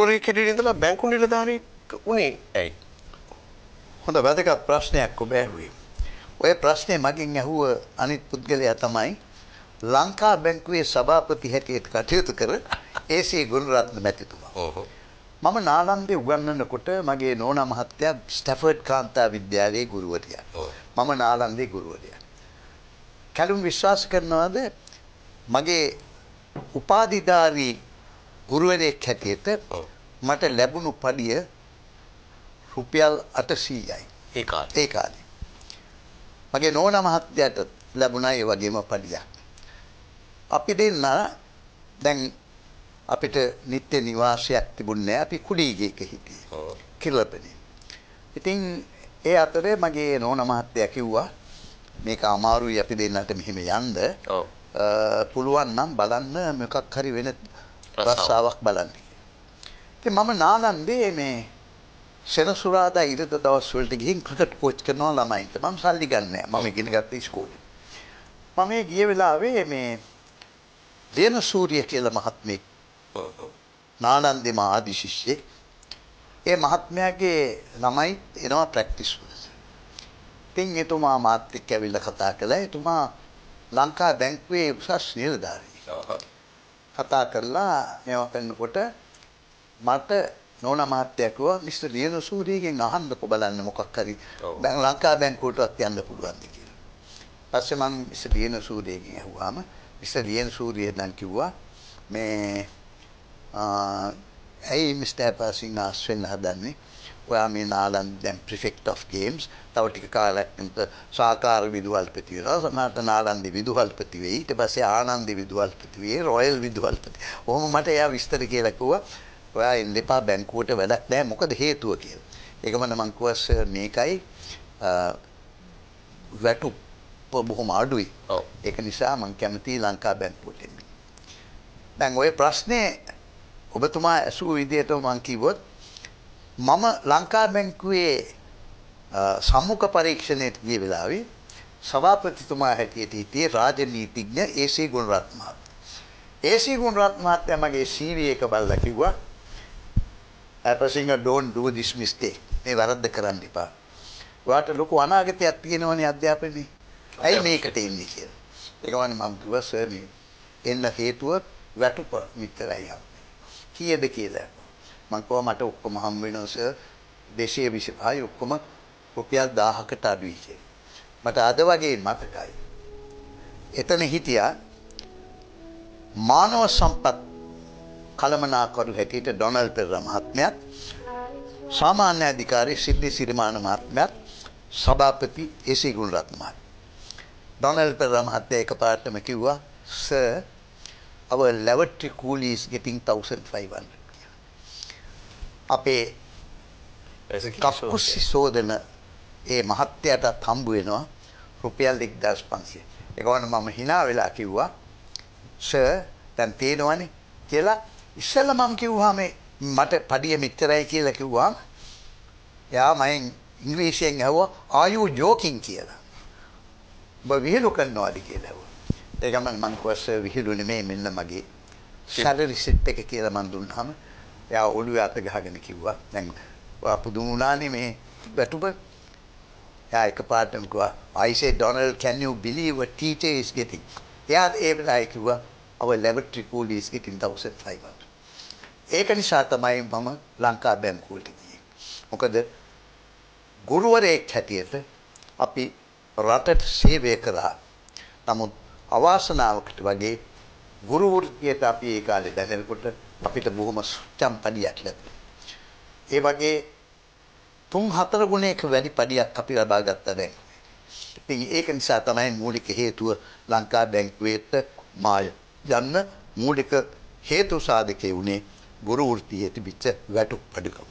ගුරුවරයෙක් හැටියට ඉඳලා බැංකු නිලධාරියෙක් උනේ ඇයි? හොඳ වැදගත් ප්‍රශ්නයක් ඔබ ඇහුවේ. ඔය ප්‍රශ්නේ මගෙන් ඇහුව අනිත් පුද්ගලයා තමයි ලංකා බැංකුවේ සභාපති හැටියට කටයුතු කර ඒ.සී. ගුණරත්න මැතිතුමා. මම නාලන්දේ උගන්වනකොට මගේ නෝනා මහත්තයා ස්ටැෆර්ඩ් කාන්තා විද්‍යාලයේ ගුරුවරයා. මම නාලන්දේ ගුරුවරයා. කැලුම් විශ්වාස කරනවාද මගේ උපාධිධාරී ගුරුවරයෙක් හැටියට මට ලැබුණු පඩිය රුපියල් 800යි. ඒ කාලේ. මගේ නෝනා මහත්තයාට ලැබුණා ඒ වගේම පඩියක්. අපි දෙන්න දැන් අපිට නිත්‍ය නිවාසයක් තිබුණේ නැහැ. අපි කුලීගයක හිටියේ. කිරලපනේ. ඉතින් ඒ අතරේ මගේ නෝනා මහත්තයා කිව්වා මේක අමාරුයි අපි දෙන්නට මෙහෙම යන්න. පුළුවන් නම් බලන්න මොකක් හරි වෙන රස්සාවක් බලන්න. ඉතින් මම නාලන්දේ මේ සෙනසුරාදා ඉරිද දවස් වලට ගිහින් ක්‍රිකට් කෝච් කරනවා ළමයින්ට. මම සල්ලි ගන්නෑ. මම ඉගෙන ගත්ත ඉස්කෝලේ. මම මේ ගිය වෙලාවේ මේ දේනසූරිය කියලා මහත්මයෙක් නාලන්දේ මා ආදි ශිෂ්‍යෙක්. ඒ මහත්මයාගේ ළමයි එනවා ප්‍රැක්ටිස් වලට. ඉතින් එතුමා මාත් එක්ක ඇවිල්ලා කතා කළා. එතුමා ලංකා බැංකුවේ උසස් නිලධාරියෙක්. කතා කරලා මේවා කරනකොට මට නෝනා මහත්තයා කිව්වා මිස්ටර් දියනසූරියගෙන් අහන්නකො බලන්න මොකක් හරි ලංකා බැංකුවටවත් යන්න පුළුවන්ද කියලා. පස්සේ මම මිස්ටර් දියනසූරියගෙන් අහුවාම මිස්ටර් දියනසූරිය දැන් කිව්වා මේ ඇයි මිස්ටර් පාසින් ආස්වෙන් හදන්නේ ඔයා මේ නාලන්ද දැන් ප්‍රිෆෙක්ට් ඔෆ් ගේම්ස් තව ටික කාලයක් යනකොට සහකාර විදුහල්පති වෙනවා සමහරට නාලන්දේ විදුහල්පති වෙයි ඊට පස්සේ ආනන්දේ විදුහල්පති වෙයි රොයල් විදුහල්පති. ඔහොම මට එයා විස්තර කියලා කිව්වා ඔයා එන්න එපා බැංකුවට වැඩක් නැහැ මොකද හේතුව කියලා. ඒකම මම කිව්වා සර් මේකයි වැටුප් බොහොම අඩුයි. ඒක නිසා මම කැමතියි ලංකා බැංකුවට එන්න. දැන් ওই ප්‍රශ්නේ ඔබතුමා ඇසූ විදිහට මම කිව්වොත් මම ලංකා බැංකුවේ සම්මුඛ පරීක්ෂණයට ගිය වෙලාවේ සභාපතිතුමා හැටියට හිටියේ රාජනීතිඥ ඒ.සී. ගුණරත්න මහත්මයා. ඒ.සී. ගුණරත්න මහත්මයා මගේ CV එක බලලා කිව්වා Apasinger don't do this mistake. මේ වැරද්ද කරන්න එපා. ඔයාට ලොකු අනාගතයක් තියෙනවනේ අධ්‍යාපනයේ. ඇයි මේකට එන්නේ කියලා. ඒක මම කිව්වා සර් මේ එන්න හේතුව වැටුප විතරයි. කීයද කියලා. මම කිව්වා මට ඔක්කොම හම් වෙනවා සර් 225 ඔක්කොම රුපියල් 1000කට අඩුයි කියලා. මට අද වගේ මතකයි. එතන හිටියා මානව සම්පත් කළමනාකරු හැටියට ඩොනල්ඩ් පෙරේරා මහත්මයාත් සාමාන්‍ය අධිකාරී සිද්ධි සිරිමාන මහත්මයාත් සභාපති ඒ.සී. ගුණරත්න මහත්මයා. ඩොනල්ඩ් පෙරේරා මහත්තයා එකපාරටම කිව්වා sir our lavatory coolie is getting 1500. අපේ කප්කුස්සි සෝදන ඒ මහත්තයාටත් හම්බ වෙනවා රුපියල් 1500. ඒක වුණා මම hina වෙලා කිව්වා සර් දැන් තේනවනේ කියලා ඉස්සෙල්ලා මම කිව්වා මේ මට පඩිය මෙච්චරයි කියලා කිව්වා. එයා මම ඉංග්‍රීසියෙන් අහුවා are you joking කියලා. ඔබ විහිළු කරනවාද කියලා අහුවා. ඒක මම කිව්වා සර් විහිළු නෙමෙයි මෙන්න මගේ salary slip එක කියලා මම දුන්නාම එයා ඔළුවේ අත ගහගෙන කිව්වා දැන් ඔයා පුදුම වුණානේ මේ වැටුප. එයා එකපාරටම කිව්වා I said Donald can you believe a teacher is getting. එයා ඒ වෙලාවේ කිව්වා our lavatory coolie is getting 1500. ඒක නිසා තමයි මම ලංකා බැංකුවට ගියේ. මොකද ගුරුවරයෙක් හැටියට අපි රටට සේවය කළා. නමුත් අවාසනාවකට වගේ ගුරු වෘත්තියට අපි ඒ කාලේ දැනෙනකොට අපිට බොහොම සුච්චම් පඩියක් ලැබුණා. ඒ වගේ 3-4 ගුණයක වැඩි පඩියක් අපි ලබා ගත්තා දැන්. ඉතින් ඒක නිසා තමයි මූලික හේතුව ලංකා බැංකුවේට මා යන්න මූලික හේතු සාධකේ උනේ ගුරු වෘත්තියේ තිබිච්ච වැටුප් අඩුකම.